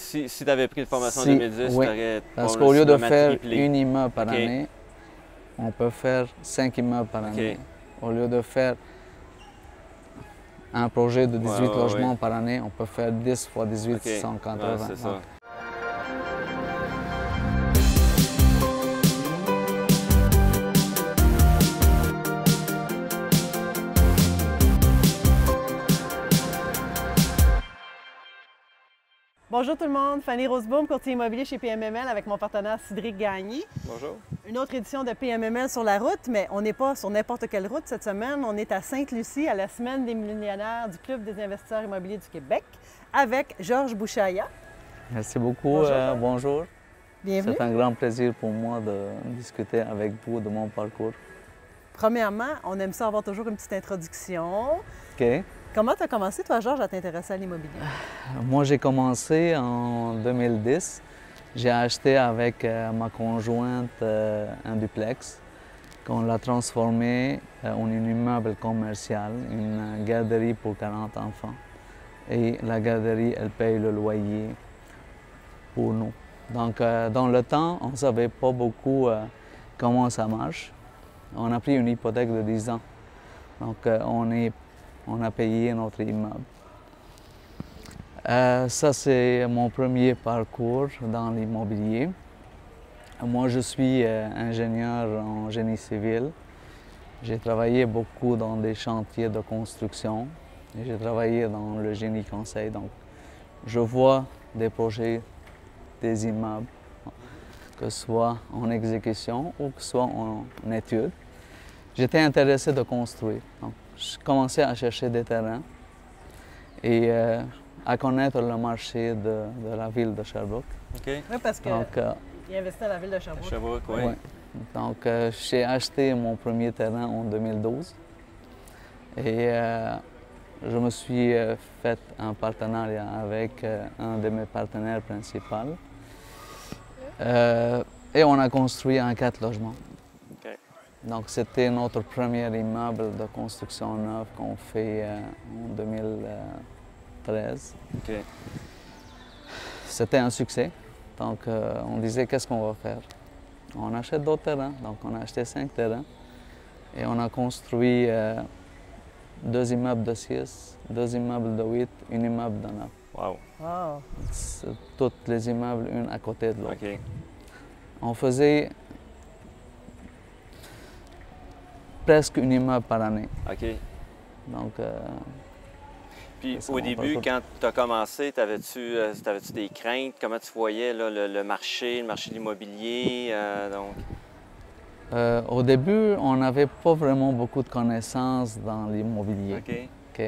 Si tu avais pris une formation en 2010, oui, tu aurais parce qu'au lieu de faire triplé. une immeuble par OK. année, on peut faire 5 immeubles par année. Au lieu de faire un projet de 18 logements par année, on peut faire 10 fois 18, 180. Ouais, c'est ça. Bonjour tout le monde, Fanny Roseboom, courtier immobilier chez PMML avec mon partenaire Cédric Gagné. Bonjour. Une autre édition de PMML sur la route, mais on n'est pas sur n'importe quelle route cette semaine. On est à Sainte-Lucie, à la semaine des millionnaires du Club des investisseurs immobiliers du Québec, avec Georges Bouchaya. Merci beaucoup, bonjour. Bienvenue. C'est un grand plaisir pour moi de discuter avec vous de mon parcours. Premièrement, on aime ça avoir toujours une petite introduction. OK. Comment tu as commencé, toi, Georges, à t'intéresser à l'immobilier? Moi, j'ai commencé en 2010. J'ai acheté avec ma conjointe un duplex qu'on l'a transformé en un immeuble commercial, une garderie pour 40 enfants. Et la garderie, elle paye le loyer pour nous. Donc, dans le temps, on ne savait pas beaucoup comment ça marche. On a pris une hypothèque de 10 ans. Donc, on a payé notre immeuble. Ça, c'est mon premier parcours dans l'immobilier. Moi, je suis ingénieur en génie civil. J'ai travaillé beaucoup dans des chantiers de construction et j'ai travaillé dans le génie conseil. Donc, je vois des projets, des immeubles, que ce soit en exécution ou que ce soit en étude. J'étais intéressé de construire. Donc, je commençais à chercher des terrains et à connaître le marché de la ville de Sherbrooke. OK. Oui, parce qu'il investit dans la ville de Sherbrooke. Sherbrooke, oui. Ouais. Donc, j'ai acheté mon premier terrain en 2012 et je me suis fait un partenariat avec un de mes partenaires principaux et on a construit un 4 logements. OK. Donc, c'était notre premier immeuble de construction neuve qu'on fait en 2013. OK. C'était un succès. Donc, on disait, qu'est-ce qu'on va faire? On achète d'autres terrains. Donc, on a acheté 5 terrains et on a construit 2 immeubles de 6, 2 immeubles de 8, un immeuble de 9. Wow. Wow. Tous les immeubles, une à côté de l'autre. OK. On faisait presque un immeuble par année. OK. Donc, Puis c'est au mon début, parcours. quand tu as commencé, t'avais-tu des craintes? Comment tu voyais là, le marché de l'immobilier? Au début, on n'avait pas vraiment beaucoup de connaissances dans l'immobilier. OK. OK?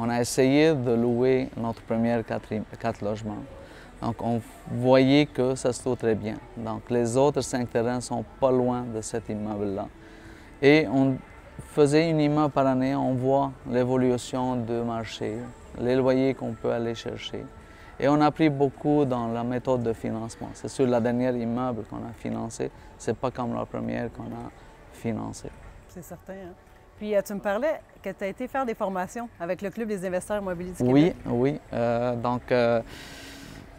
On a essayé de louer notre premier 4 logements. Donc, on voyait que ça se trouve très bien. Donc, les autres 5 terrains ne sont pas loin de cet immeuble-là. Et on faisait une immeuble par année, on voit l'évolution du marché, les loyers qu'on peut aller chercher. Et on a appris beaucoup dans la méthode de financement. C'est sur la dernière immeuble qu'on a financé, c'est pas comme la première qu'on a financée. C'est certain, hein? Puis tu me parlais que tu as été faire des formations avec le Club des investisseurs immobiliers du Oui, Québec. oui. Donc,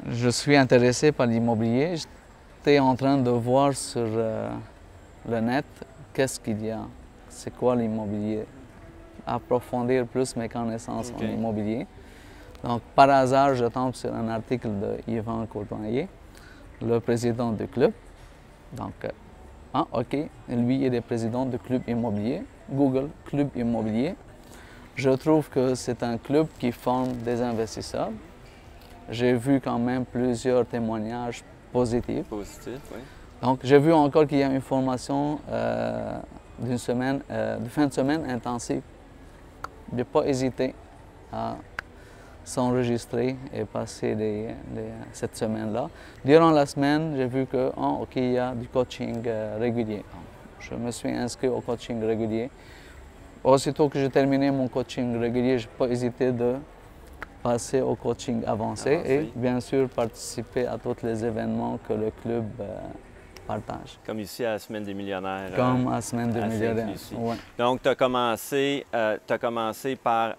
je suis intéressé par l'immobilier. J'étais en train de voir sur le net qu'est-ce qu'il y a, c'est quoi l'immobilier, approfondir plus mes connaissances en immobilier. Donc, par hasard, je tombe sur un article de Yvan Courtoyer, le président du club. Donc, OK, lui, il est président du club immobilier. Google, club immobilier. Je trouve que c'est un club qui forme des investisseurs. J'ai vu quand même plusieurs témoignages positifs. Positif, oui. Donc, j'ai vu encore qu'il y a une formation d'une semaine, de fin de semaine intensive. Je n'ai pas hésité à s'enregistrer et passer cette semaine-là. Durant la semaine, j'ai vu que, OK, il y a du coaching régulier. Je me suis inscrit au coaching régulier. Aussitôt que j'ai terminé mon coaching régulier, je n'ai pas hésité de passer au coaching avancé et bien sûr participer à tous les événements que le club partage. Comme ici à la Semaine des millionnaires. Comme à la Semaine des millionnaires. Ouais. Donc, tu as commencé par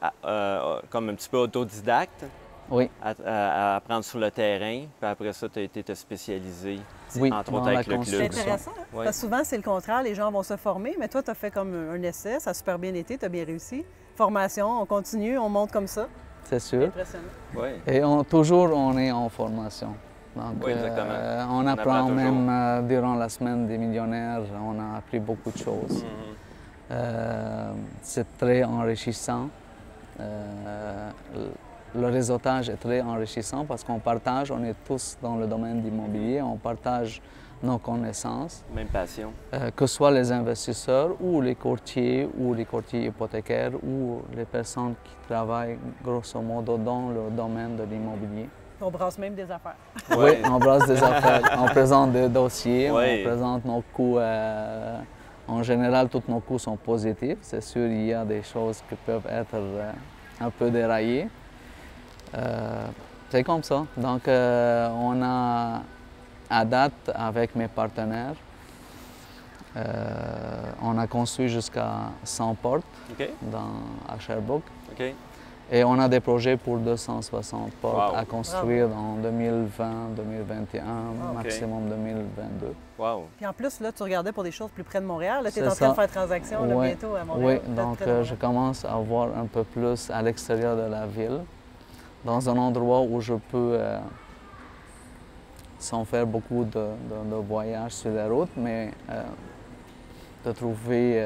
comme un petit peu autodidacte. Oui, à apprendre sur le terrain, puis après ça, tu as été te spécialiser, oui, entre dans autres la avec le club. C'est construction. intéressant. Hein? Ouais. Parce que souvent, c'est le contraire. Les gens vont se former, mais toi, tu as fait comme un essai. Ça a super bien été. Tu as bien réussi. Formation, on continue, on monte comme ça. C'est sûr. Impressionnant. Oui, Et toujours, on est en formation. Donc, Oui, exactement. on apprend apprend toujours. même durant la semaine des millionnaires, on a appris beaucoup de choses. Mhm. C'est très enrichissant. Le réseautage est très enrichissant parce qu'on partage, on est tous dans le domaine d'immobilier, on partage nos connaissances, Même passion. que ce soit les investisseurs ou les courtiers hypothécaires ou les personnes qui travaillent grosso modo dans le domaine de l'immobilier. On brasse même des affaires. Oui, on brasse des affaires, on présente des dossiers, Ouais. on présente nos coûts. En général, tous nos coûts sont positifs. C'est sûr, il y a des choses qui peuvent être un peu déraillées. C'est comme ça. Donc, on a, à date, avec mes partenaires, on a construit jusqu'à 100 portes OK, à Sherbrooke. OK. Et on a des projets pour 260 portes Wow. à construire en 2020, 2021, Ah, ok. maximum 2022. Wow. Puis en plus, là, tu regardais pour des choses plus près de Montréal. Là, tu es C'est en train de ça. faire transaction là, Ouais. bientôt à Oui, Montréal. Peut-être donc près de je Montréal. commence à voir un peu plus à l'extérieur de la ville, dans un endroit où je peux, sans faire beaucoup de voyages sur la route, mais de trouver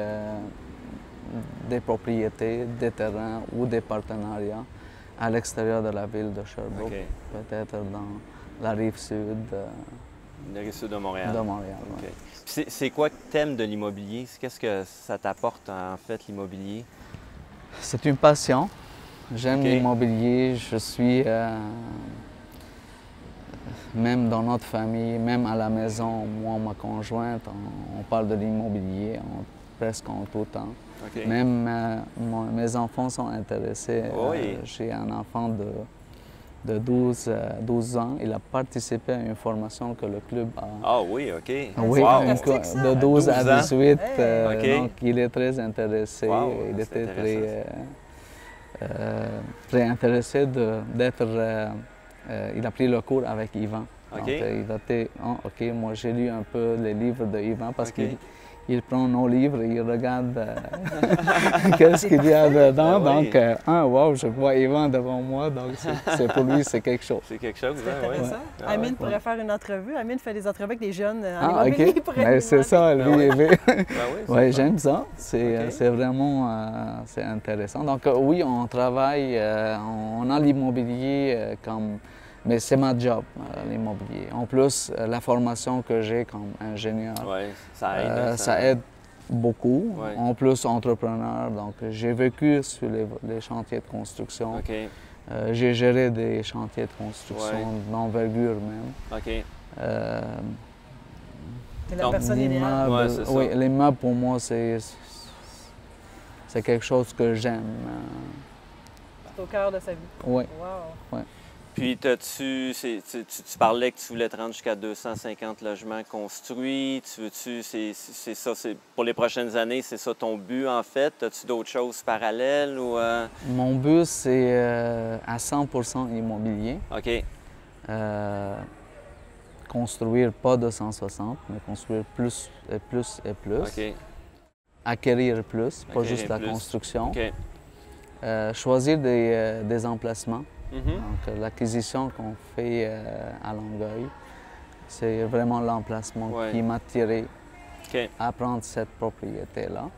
des propriétés, des terrains ou des partenariats à l'extérieur de la ville de Sherbrooke, OK. peut-être dans la rive sud Le rive sud de Montréal. de Montréal. OK. ouais. Puis c'est quoi que t'aimes de l'immobilier? Qu'est-ce que ça t'apporte, en fait, l'immobilier? C'est une passion. J'aime Ok. l'immobilier. Je suis, même dans notre famille, même à la maison, moi, ma conjointe, on parle de l'immobilier presque en tout temps. OK. Même mes enfants sont intéressés. Oui. J'ai un enfant de 12 ans. Il a participé à une formation que le club a. Ah oui, OK. Oui, Wow. fantastique, ça. de 12 à 12 ans. 18. Hey. Donc, il est très intéressé. Wow, Il c'est était intéressant, très intéressé d'être. Il a pris le cours avec Yvan. OK. Donc, il était. Oh, OK, moi, j'ai lu un peu les livres de Yvan parce OK. qu'il prend nos livres et il regarde qu'est-ce qu'il y a dedans. Ben oui. Donc, wow, je vois Yvan devant moi. Donc, pour lui, c'est quelque chose. C'est quelque chose, C'est hein? intéressant. Ah Amine ouais. pourrait faire une entrevue. Amine fait des entrevues avec des jeunes en Ah, immobilier. OK. Pourrait Mais nous c'est demander. ça, lui. Ben oui. Ben oui, c'est Oui, ça. j'aime ça. C'est OK. c'est vraiment c'est intéressant. Donc, oui, on travaille, on a l'immobilier comme. Mais c'est ma job, l'immobilier. En plus, la formation que j'ai comme ingénieur, Oui, ça aide. hein, ça aide beaucoup. Ouais. En plus, entrepreneur. Donc, j'ai vécu sur les chantiers de construction. OK, J'ai géré des chantiers de construction Ouais. d'envergure même. OK. C'est la Donc, personne idéale. Ouais, c'est ça. oui, les meubles pour moi, c'est quelque chose que j'aime. C'est au cœur de sa vie. Oui. Wow. Puis, tu parlais que tu voulais te rendre jusqu'à 250 logements construits. C'est ça, pour les prochaines années, c'est ça ton but en fait? As-tu d'autres choses parallèles ou... Mon but, c'est à 100% immobilier. OK, Construire pas 260, mais construire plus et plus et plus. OK, Acquérir plus, pas Acquérir juste la plus. construction. OK. Choisir des emplacements. Mhm. Donc, l'acquisition qu'on fait à Longueuil, c'est vraiment l'emplacement Ouais. qui m'a tiré OK, à prendre cette propriété-là.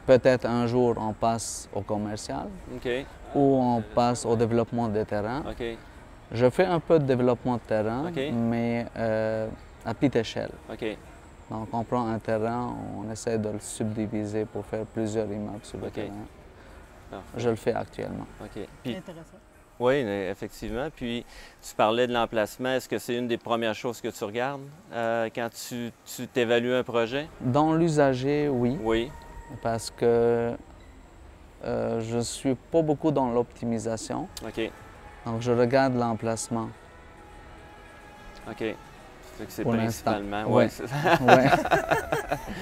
Peut-être un jour, on passe au commercial OK, ou on passe au développement des terrains. OK, Je fais un peu de développement de terrain, OK. mais à petite échelle. OK, Donc, on prend un terrain, on essaie de le subdiviser pour faire plusieurs immeubles sur le OK. terrain. parfait. Je le fais actuellement. OK. Puis, Intéressant. oui, effectivement. Puis, tu parlais de l'emplacement. Est-ce que c'est une des premières choses que tu regardes quand tu t'évalues un projet? Dans l'usager, oui, Oui, parce que je ne suis pas beaucoup dans l'optimisation. OK, Donc, je regarde l'emplacement. OK. C'est pour l'instant. principalement. Ouais. Ouais.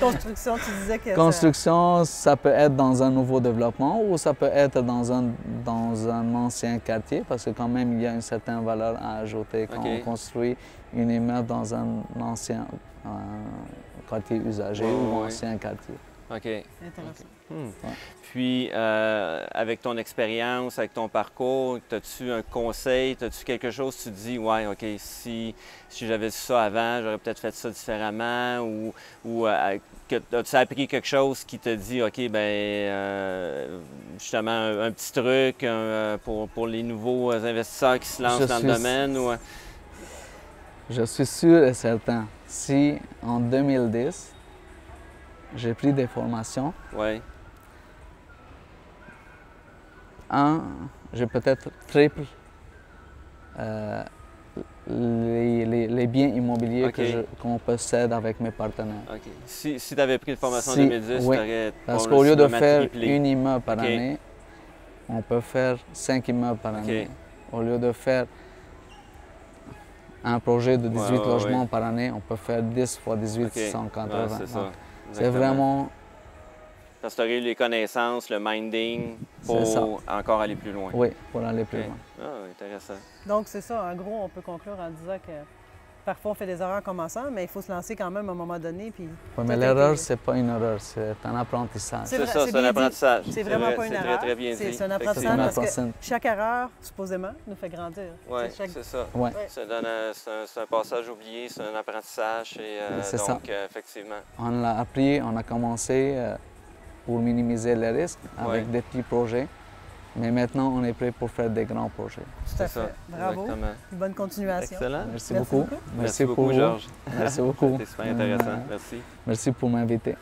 Construction, tu disais que Construction, ça peut être dans un nouveau développement ou ça peut être dans un ancien quartier parce que quand même, il y a une certaine valeur à ajouter quand on construit une immeuble dans un ancien quartier usagé ou ancien quartier. OK. Intéressant. Ouais. Puis, avec ton expérience, avec ton parcours, as-tu un conseil, as-tu quelque chose, tu te dis, ouais, OK, si j'avais su ça avant, j'aurais peut-être fait ça différemment, ou as-tu appris quelque chose qui te dit, OK, justement, un petit truc pour les nouveaux investisseurs qui se lancent dans le domaine? Ou... Je suis sûr et certain, si en 2010, j'ai pris des formations, j'ai peut-être triple les biens immobiliers qu'on possède avec mes partenaires. Okay. Si tu avais pris une formation en 2010, tu aurais parce qu'au lieu de faire une immeuble par année, on peut faire 5 immeubles par année. Au lieu de faire un projet de 18 logements par année, on peut faire 10 fois 18, 180. C'est vraiment... Parce que tu aurais eu les connaissances, le minding pour encore aller plus loin. Oui, pour aller plus loin. Ah, intéressant. Donc, c'est ça. En gros, on peut conclure en disant que parfois, on fait des erreurs en commençant, mais il faut se lancer quand même à un moment donné. Puis oui, mais l'erreur, c'est pas une erreur, c'est un apprentissage. C'est ça, c'est un apprentissage. C'est vraiment pas une erreur. C'est très bien dit. C'est un apprentissage parce que chaque erreur, supposément, nous fait grandir. Oui, c'est ça. Ouais. C'est un passage oublié, c'est un apprentissage. Et, donc, effectivement. On l'a appris, on a commencé pour minimiser les risques avec des petits projets. Mais maintenant, on est prêt pour faire des grands projets. Tout à fait. Bravo. Exactement. Bonne continuation. Merci beaucoup. Merci beaucoup, Georges. Merci beaucoup. C'était super intéressant. Merci. Merci pour m'inviter.